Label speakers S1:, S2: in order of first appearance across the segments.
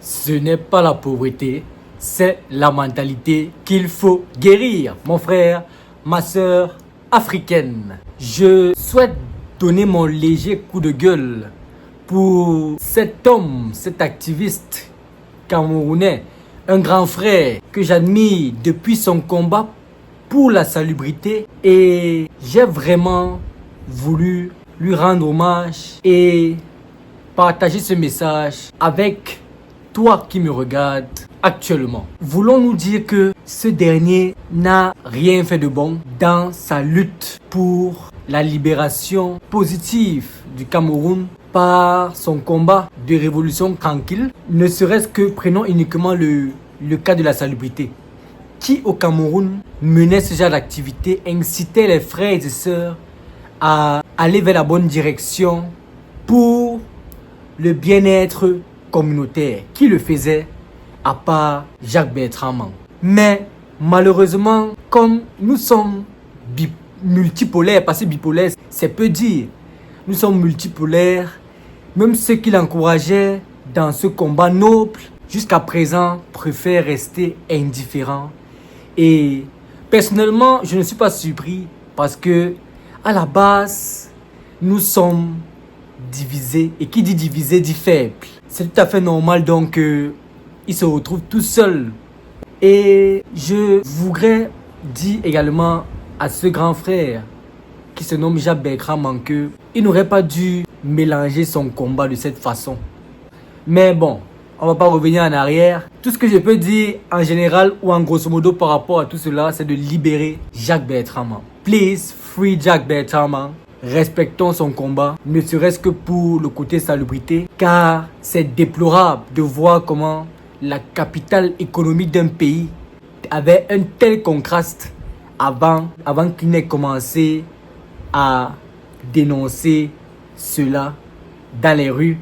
S1: Ce n'est pas la pauvreté, c'est la mentalité qu'il faut guérir, mon frère, ma soeur africaine. Je souhaite donner mon léger coup de gueule pour cet homme, cet activiste camerounais, un grand frère que j'admire depuis son combat pour la salubrité, et j'ai vraiment voulu lui rendre hommage et partager ce message avec toi qui me regardes actuellement. Voulons-nous dire que ce dernier n'a rien fait de bon dans sa lutte pour la libération positive du Cameroun par son combat de révolution tranquille, ne serait-ce que prenons uniquement le cas de la salubrité, qui au Cameroun menait ce genre d'activité, incitait les frères et sœurs à aller vers la bonne direction pour le bien-être communautaire. Qui le faisait à part Jacques Bertrand. Mais malheureusement, comme nous sommes multipolaires, parce que bipolaire c'est peu dire, nous sommes multipolaires, même ceux qui l'encourageaient dans ce combat noble jusqu'à présent préfèrent rester indifférents. Et personnellement, je ne suis pas surpris parce que à la base, nous sommes divisés. Et qui dit divisé dit faible. C'est tout à fait normal donc il se retrouve tout seul. Et je voudrais dire également à ce grand frère qui se nomme Jacques Bertrand que il n'aurait pas dû mélanger son combat de cette façon. Mais bon, on va pas revenir en arrière. Tout ce que je peux dire en général ou en grosso modo par rapport à tout cela, c'est de libérer Jacques Bertrand. Please free Jacques Bertrand. Respectons son combat, ne serait-ce que pour le côté salubrité, car c'est déplorable de voir comment la capitale économique d'un pays avait un tel contraste avant qu'il n'ait commencé à dénoncer cela dans les rues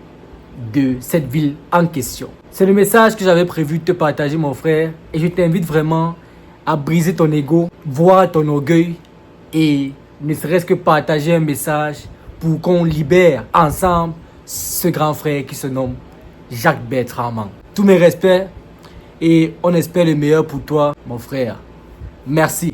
S1: de cette ville en question. C'est le message que j'avais prévu de te partager, mon frère, et je t'invite vraiment à briser ton ego, voir ton orgueil et ne serait-ce que partager un message pour qu'on libère ensemble ce grand frère qui se nomme Jacques Bertrand. Tous mes respects et on espère le meilleur pour toi, mon frère. Merci.